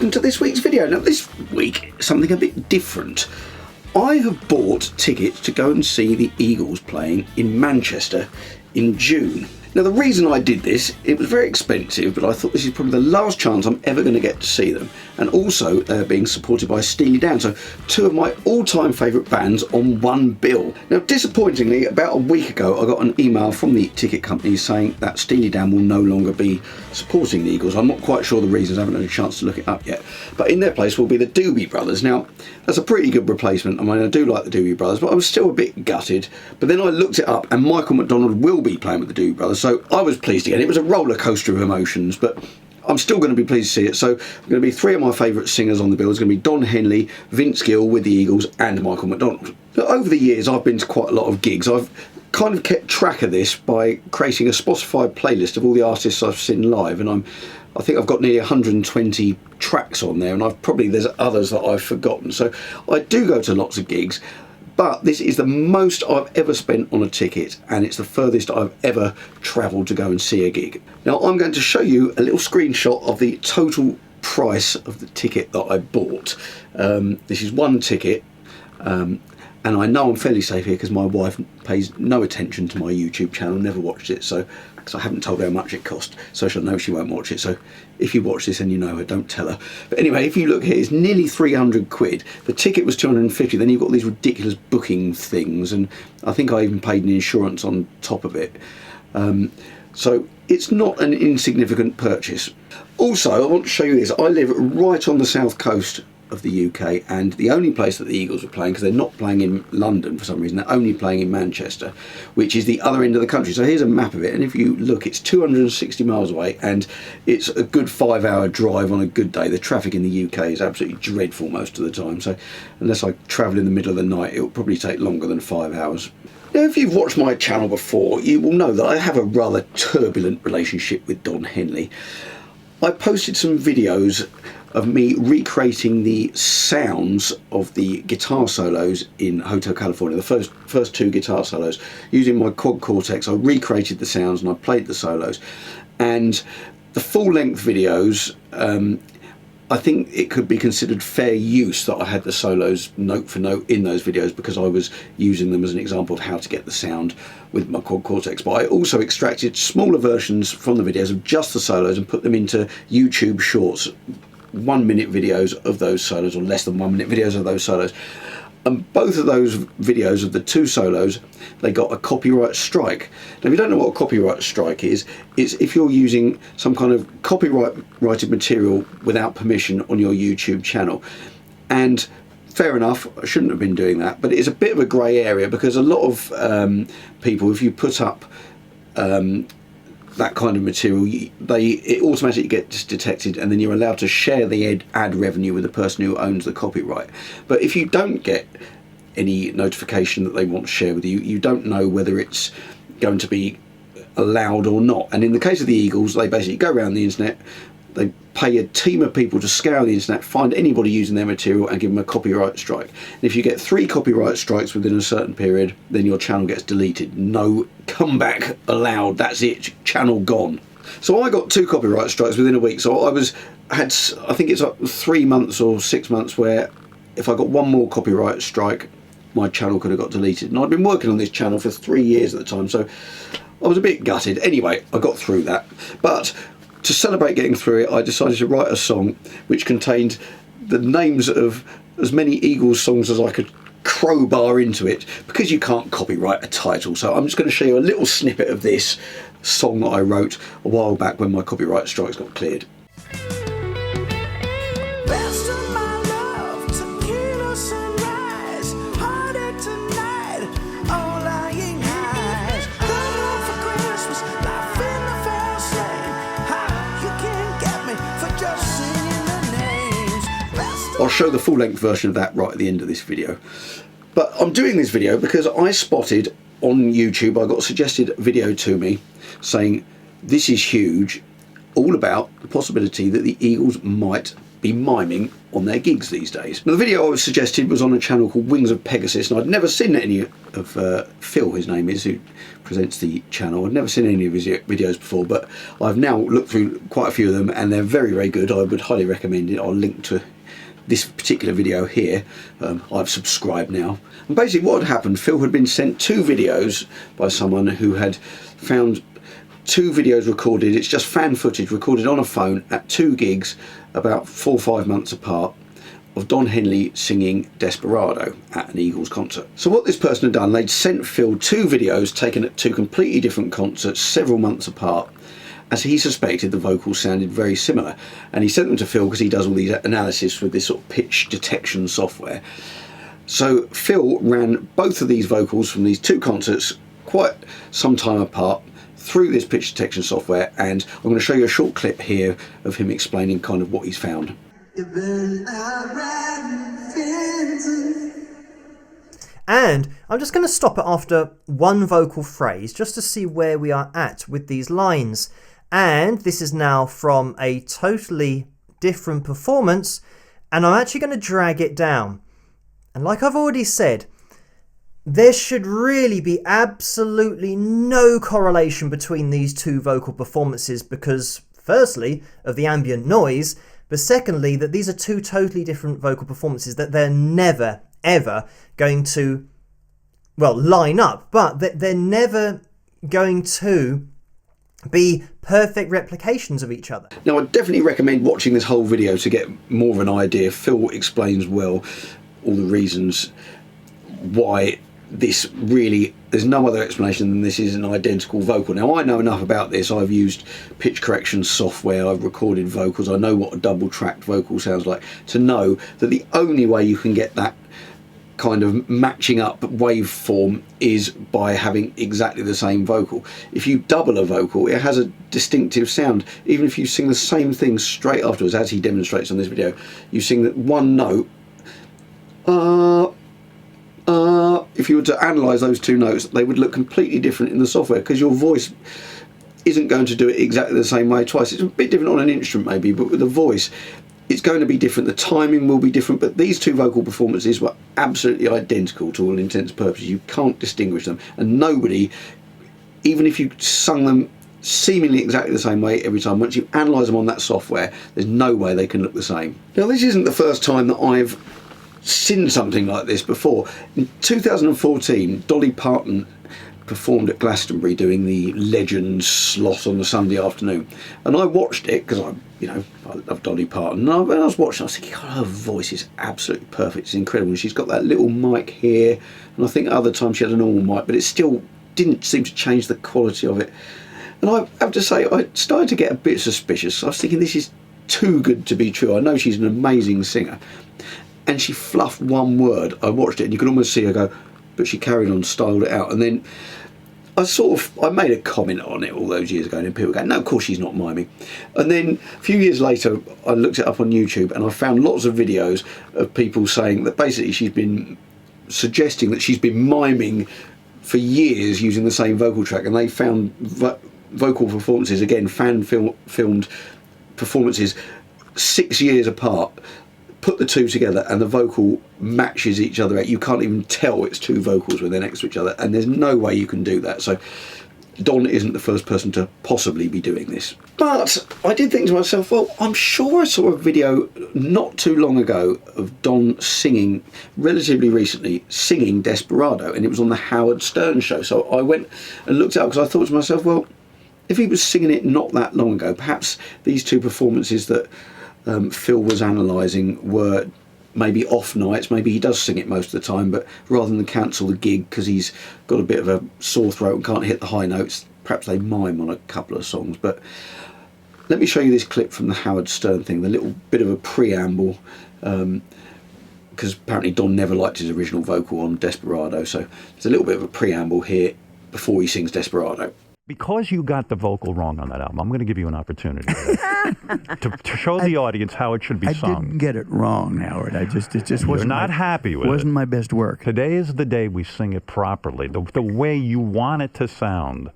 welcome to this week's video. Now this week, something a bit different. I have bought tickets to go and see the Eagles playing in Manchester in June. Now the reason I did this, it was very expensive, but I thought this is probably the last chance I'm ever going to get to see them. And also being supported by Steely Dan, so two of my all-time favourite bands on one bill. Now disappointingly, about a week ago I got an email from the ticket company saying that Steely Dan will no longer be supporting the Eagles. I'm not quite sure the reasons, I haven't had a chance to look it up yet. But in their place will be the Doobie Brothers. Now that's a pretty good replacement. I mean, I do like the Doobie Brothers, but I was still a bit gutted. But then I looked it up and Michael McDonald will be playing with the Doobie Brothers. So I was pleased again. It was a roller coaster of emotions, but I'm still going to be pleased to see it. So there's going to be three of my favourite singers on the bill. There's going to be Don Henley, Vince Gill with the Eagles, and Michael McDonald. Now, over the years, I've been to quite a lot of gigs. I've kind of kept track of this by creating a Spotify playlist of all the artists I've seen live, and I think I've got nearly 120 tracks on there, and there's others that I've forgotten. So I do go to lots of gigs. But this is the most I've ever spent on a ticket, and it's the furthest I've ever travelled to go and see a gig. Now I'm going to show you a little screenshot of the total price of the ticket that I bought. This is one ticket, and I know I'm fairly safe here because my wife pays no attention to my YouTube channel, never watched it, so because I haven't told her how much it cost, so she'll know she won't watch it. So if you watch this and you know her, don't tell her. But anyway, if you look here, it's nearly 300 quid. The ticket was 250. Then you've got these ridiculous booking things, and I think I even paid an insurance on top of it. So it's not an insignificant purchase. Also, I want to show you this. I live right on the south coast of the UK, and the only place that the Eagles were playing, because they're not playing in London for some reason, they're only playing in Manchester, which is the other end of the country. So here's a map of it, and if you look, it's 260 miles away, and it's a good 5-hour drive on a good day. The traffic in the UK is absolutely dreadful most of the time, so unless I travel in the middle of the night, it will probably take longer than 5 hours. Now, if you've watched my channel before, you will know that I have a rather turbulent relationship with Don Henley. I posted some videos of me recreating the sounds of the guitar solos in Hotel California, the first two guitar solos. Using my quad cortex, I recreated the sounds and I played the solos. And the full-length videos, I think it could be considered fair use that I had the solos note for note in those videos, because I was using them as an example of how to get the sound with my quad cortex. But I also extracted smaller versions from the videos of just the solos and put them into YouTube shorts, 1-minute videos of those solos, or less than 1-minute videos of those solos. And both of those videos of the two solos, they got a copyright strike. Now if you don't know what a copyright strike is, it's if you're using some kind of copyrighted material without permission on your YouTube channel. And fair enough, I shouldn't have been doing that, but it's a bit of a grey area, because a lot of people, if you put up that kind of material, it automatically gets detected, and then you're allowed to share the ad revenue with the person who owns the copyright. But if you don't get any notification that they want to share with you, you don't know whether it's going to be allowed or not. And in the case of the Eagles, they basically go around the internet, they pay a team of people to scour the internet, find anybody using their material and give them a copyright strike. And if you get 3 copyright strikes within a certain period, then your channel gets deleted. No comeback allowed. That's it. Channel gone. So I got 2 copyright strikes within a week. So I think it's like 3 months or 6 months where if I got one more copyright strike, my channel could have got deleted. And I'd been working on this channel for 3 years at the time, so I was a bit gutted. Anyway, I got through that. But to celebrate getting through it, I decided to write a song which contained the names of as many Eagles songs as I could crowbar into it, because you can't copyright a title. So I'm just going to show you a little snippet of this song that I wrote a while back when my copyright strikes got cleared. I'll show the full-length version of that right at the end of this video. But I'm doing this video because I spotted on YouTube, I got a suggested video to me saying, this is huge, all about the possibility that the Eagles might be miming on their gigs these days. Now, the video I was suggested was on a channel called Wings of Pegasus, and I'd never seen any of Phil, his name is, who presents the channel. I'd never seen any of his videos before, but I've now looked through quite a few of them, and they're very, very good. I would highly recommend it. I'll link to this particular video here. I've subscribed now. And basically what had happened, Phil had been sent 2 videos by someone who had found 2 videos recorded. It's just fan footage recorded on a phone at 2 gigs about 4 or 5 months apart of Don Henley singing Desperado at an Eagles concert. So what this person had done, they'd sent Phil 2 videos taken at 2 completely different concerts several months apart, as he suspected the vocals sounded very similar. And he sent them to Phil because he does all these analysis with this sort of pitch detection software. So Phil ran both of these vocals from these 2 concerts quite some time apart through this pitch detection software, and I'm going to show you a short clip here of him explaining kind of what he's found. And I'm just going to stop it after one vocal phrase just to see where we are at with these lines. And this is now from a totally different performance, and I'm actually going to drag it down. And like I've already said, there should really be absolutely no correlation between these 2 vocal performances because, firstly, of the ambient noise, but secondly, that these are 2 totally different vocal performances that they're never, ever going to, well, line up, but they're never going to be perfect replications of each other. Now, I definitely recommend watching this whole video to get more of an idea. Phil explains well all the reasons why this really, there's no other explanation than this is an identical vocal. Now, I know enough about this. I've used pitch correction software, I've recorded vocals, I know what a double tracked vocal sounds like, to know that the only way you can get that kind of matching up waveform is by having exactly the same vocal. If you double a vocal, it has a distinctive sound. Even if you sing the same thing straight afterwards, as he demonstrates on this video, you sing that one note, if you were to analyse those 2 notes, they would look completely different in the software because your voice isn't going to do it exactly the same way twice. It's a bit different on an instrument maybe, but with a voice it's going to be different. The timing will be different, but these 2 vocal performances were absolutely identical to all intents and purposes. You can't distinguish them, and nobody, even if you sung them seemingly exactly the same way every time, once you analyse them on that software, there's no way they can look the same. Now, this isn't the first time that I've seen something like this before. In 2014, Dolly Parton performed at Glastonbury doing the Legends slot on the Sunday afternoon, and I watched it because I love Dolly Parton. And when I was watching, I was thinking, God, her voice is absolutely perfect. It's incredible. She's got that little mic here, and I think other times she had a normal mic, but it still didn't seem to change the quality of it. And I have to say, I started to get a bit suspicious. I was thinking, this is too good to be true. I know she's an amazing singer, and she fluffed one word. I watched it, and you could almost see her go, but she carried on, styled it out, and then I made a comment on it all those years ago, and people go, no, of course she's not miming. And then a few years later, I looked it up on YouTube, and I found lots of videos of people saying that basically she's been suggesting that she's been miming for years using the same vocal track, and they found vocal performances, again, filmed performances 6 years apart, put the 2 together, and the vocal matches each other out. You can't even tell it's 2 vocals when they're next to each other, and there's no way you can do that. So Don isn't the first person to possibly be doing this. But I did think to myself, well, I'm sure I saw a video not too long ago of Don singing, relatively recently, singing Desperado, and it was on the Howard Stern show. So I went and looked it up because I thought to myself, well, if he was singing it not that long ago, perhaps these 2 performances that Phil was analysing were maybe off nights. Maybe he does sing it most of the time, but rather than cancel the gig because he's got a bit of a sore throat and can't hit the high notes, perhaps they mime on a couple of songs. But let me show you this clip from the Howard Stern thing, the little bit of a preamble, because apparently Don never liked his original vocal on Desperado, so there's a little bit of a preamble here before he sings Desperado. Because you got the vocal wrong on that album, I'm going to give you an opportunity to show the audience how it should be sung. I didn't get it wrong, Howard. It just wasn't. You're not happy with it. Wasn't my best work. Today is the day we sing it properly, the way you want it to sound.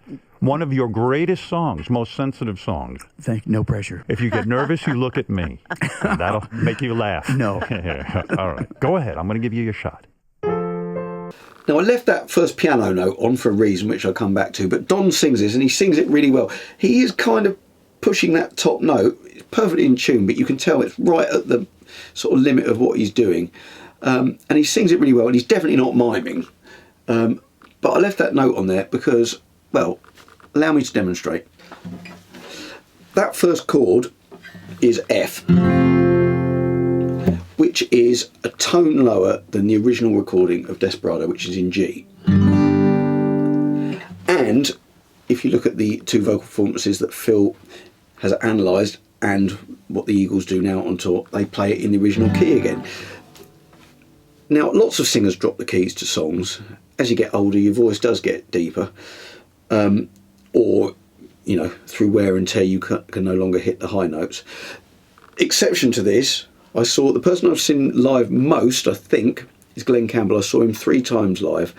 One of your greatest songs, most sensitive songs. No pressure. If you get nervous, you look at me. And that'll make you laugh. No. All right. Go ahead. I'm going to give you your shot. Now, I left that first piano note on for a reason, which I'll come back to, but Don sings this, and he sings it really well. He is kind of pushing that top note. It's perfectly in tune, but you can tell it's right at the sort of limit of what he's doing. And he sings it really well, and he's definitely not miming. But I left that note on there because, well, allow me to demonstrate. That first chord is F, which is a tone lower than the original recording of Desperado, which is in G. And if you look at the two vocal performances that Phil has analysed and what the Eagles do now on tour, they play it in the original key again. Now, lots of singers drop the keys to songs. As you get older, your voice does get deeper. Or, you know, through wear and tear, you can no longer hit the high notes. Exception to this, I saw the person I've seen live most, I think, is Glenn Campbell. I saw him 3 times live,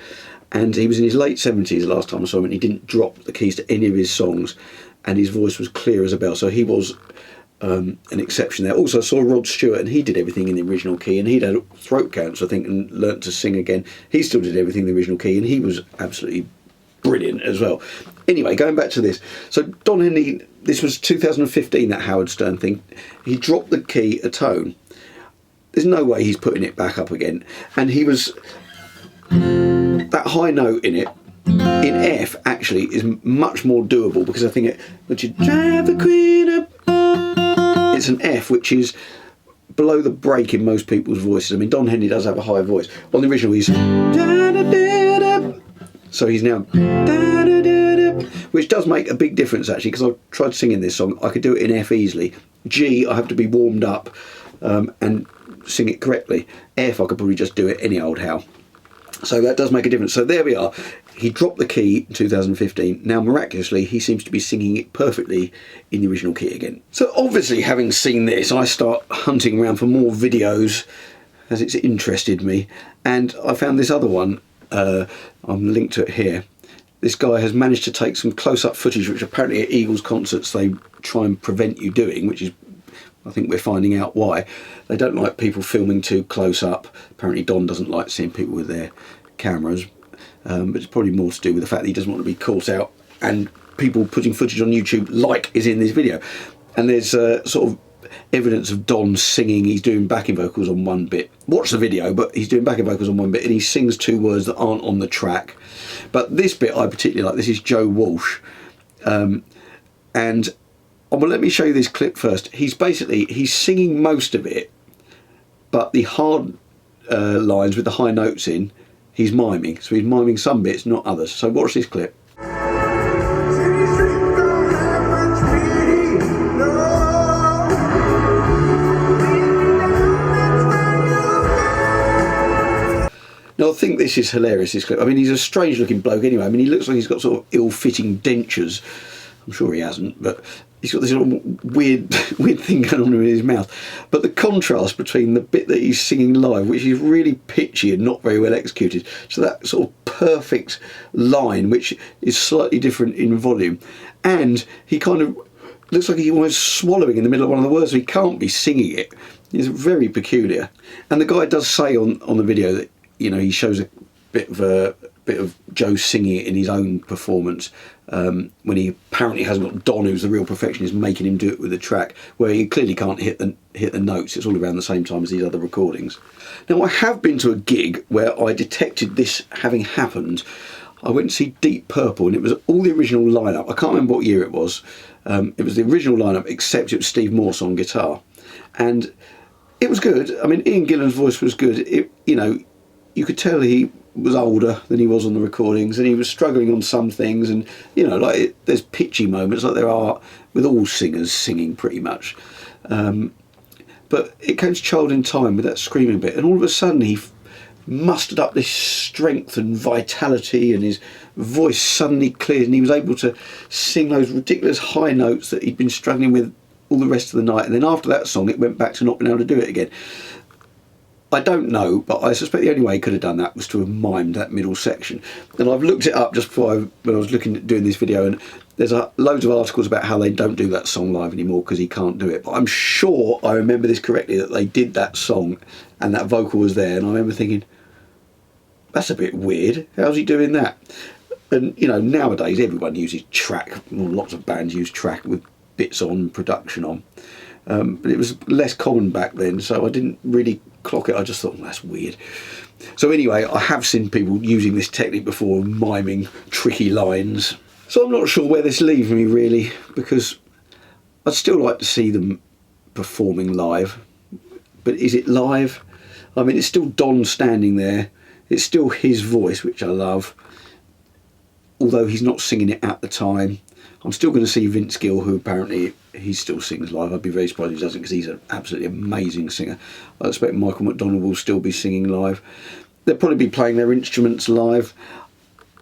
and he was in his late 70s the last time I saw him, and he didn't drop the keys to any of his songs, and his voice was clear as a bell, so he was an exception there. Also, I saw Rod Stewart, and he did everything in the original key, and he'd had throat cancer, I think, and learnt to sing again. He still did everything in the original key, and he was absolutely brilliant as well. Anyway, going back to this. So Don Henley, this was 2015, that Howard Stern thing. He dropped the key a tone. There's no way he's putting it back up again. And he was... that high note in it, in F, actually, is much more doable, because I think it... But you drive the queen up... It's an F, which is below the break in most people's voices. I mean, Don Henley does have a high voice. On the original, he's... So he's now... Which does make a big difference, actually, because I've tried singing this song. I could do it in F easily. G, I have to be warmed up and sing it correctly. F, I could probably just do it any old how. So that does make a difference. So there we are. He dropped the key in 2015. Now, miraculously, he seems to be singing it perfectly in the original key again. So obviously, having seen this, I start hunting around for more videos as it's interested me. And I found this other one. I'm linked to it here. This guy has managed to take some close-up footage, which apparently at Eagles concerts they try and prevent you doing, which is, I think we're finding out why. They don't like people filming too close up. Apparently Don doesn't like seeing people with their cameras, but it's probably more to do with the fact that he doesn't want to be caught out and people putting footage on YouTube like is in this video. And there's sort of evidence of Don singing. He's doing backing vocals on one bit. Watch the video, but he's doing backing vocals on one bit, and he sings 2 words that aren't on the track. But this bit I particularly like. This is Joe Walsh, and well, let me show you this clip first. He's singing most of it, but the hard lines with the high notes in, he's miming. So he's miming some bits, not others. So watch this clip. Now, I think this is hilarious, this clip. I mean, he's a strange looking bloke anyway. I mean, he looks like he's got sort of ill-fitting dentures. I'm sure he hasn't, but he's got this sort of weird thing going on in his mouth. But the contrast between the bit that he's singing live, which is really pitchy and not very well executed, so that sort of perfect line, which is slightly different in volume, and he kind of looks like he's almost swallowing in the middle of one of the words, so he can't be singing it. It's very peculiar. And the guy does say on the video that, you know, he shows a bit of Joe singing it in his own performance when he apparently hasn't got Don, who's the real perfectionist, making him do it with the track, where he clearly can't hit the notes. It's all around the same time as these other recordings. Now, I have been to a gig where I detected this having happened. I went to see Deep Purple, and it was all the original lineup. I can't remember what year it was. It was the original lineup, except it was Steve Morse on guitar, and it was good. I mean, Ian Gillan's voice was good. You know, you could tell he was older than he was on the recordings, and he was struggling on some things, and, you know, like there's pitchy moments like there are with all singers singing pretty much. But it came to Child in Time with that screaming bit, and all of a sudden he mustered up this strength and vitality, and his voice suddenly cleared, and he was able to sing those ridiculous high notes that he'd been struggling with all the rest of the night. And then after that song, it went back to not being able to do it again. I don't know, but I suspect the only way he could have done that was to have mimed that middle section. And I've looked it up just before when I was looking at doing this video, and there's loads of articles about how they don't do that song live anymore because he can't do it. But I'm sure I remember this correctly, that they did that song and that vocal was there, and I remember thinking, that's a bit weird. How's he doing that? And you know, nowadays everyone uses track. Well, lots of bands use track with bits on, production on. But it was less common back then, so I didn't really clock it. I just thought, that's weird. So anyway, I have seen people using this technique before, miming tricky lines. So I'm not sure where this leaves me really, because I'd still like to see them performing live. But is it live? I mean, it's still Don standing there. It's still his voice, which I love, although he's not singing it at the time. I'm still going to see Vince Gill, who apparently he still sings live. I'd be very surprised if he doesn't, because he's an absolutely amazing singer. I expect Michael McDonald will still be singing live. They'll probably be playing their instruments live.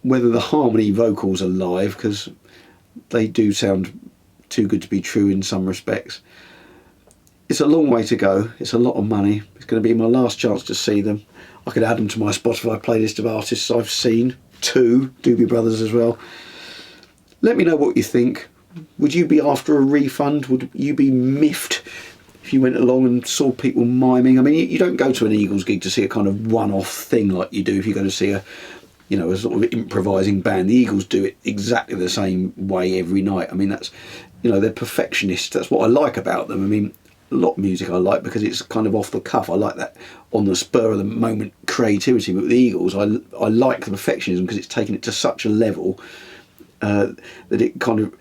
Whether the harmony vocals are live, because they do sound too good to be true in some respects. It's a long way to go. It's a lot of money. It's going to be my last chance to see them. I could add them to my Spotify playlist of artists I've seen. 2 Doobie Brothers as well. Let me know what you think. Would you be after a refund? Would you be miffed if you went along and saw people miming? I mean, you don't go to an Eagles gig to see a kind of one-off thing like you do if you go to see a sort of improvising band. The Eagles do it exactly the same way every night. I mean, that's, they're perfectionists. That's what I like about them. I mean, a lot of music I like because it's kind of off the cuff. I like that on the spur of the moment creativity. But with the Eagles, I like the perfectionism because it's taken it to such a level that it kind of,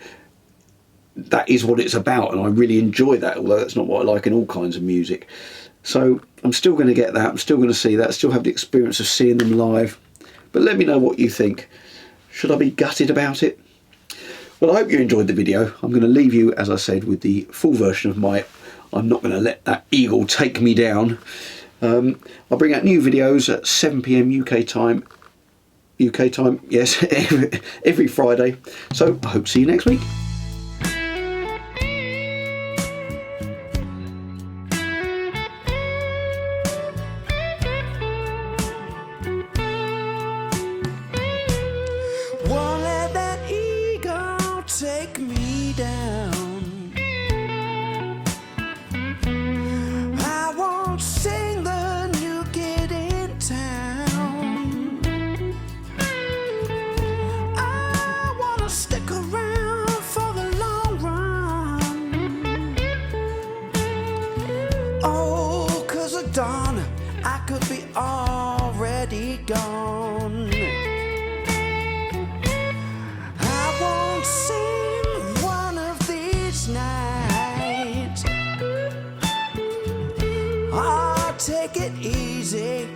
that is what it's about, and I really enjoy that, although that's not what I like in all kinds of music. So I'm still going to get that, I'm still going to see that, still have the experience of seeing them live. But let me know what you think. Should I be gutted about it? Well, I hope you enjoyed the video. I'm going to leave you, as I said, with the full version of my I'm Not Going to Let That Eagle Take Me Down. I'll bring out new videos at 7 PM UK time, yes, every Friday. So I hope to see you next week. Won't let that ego take me down. I won't sing the new kid in town. I wanna stick around for the long run. Oh, 'cause at dawn I could be already gone. I won't sing one of these nights. I'll take it easy.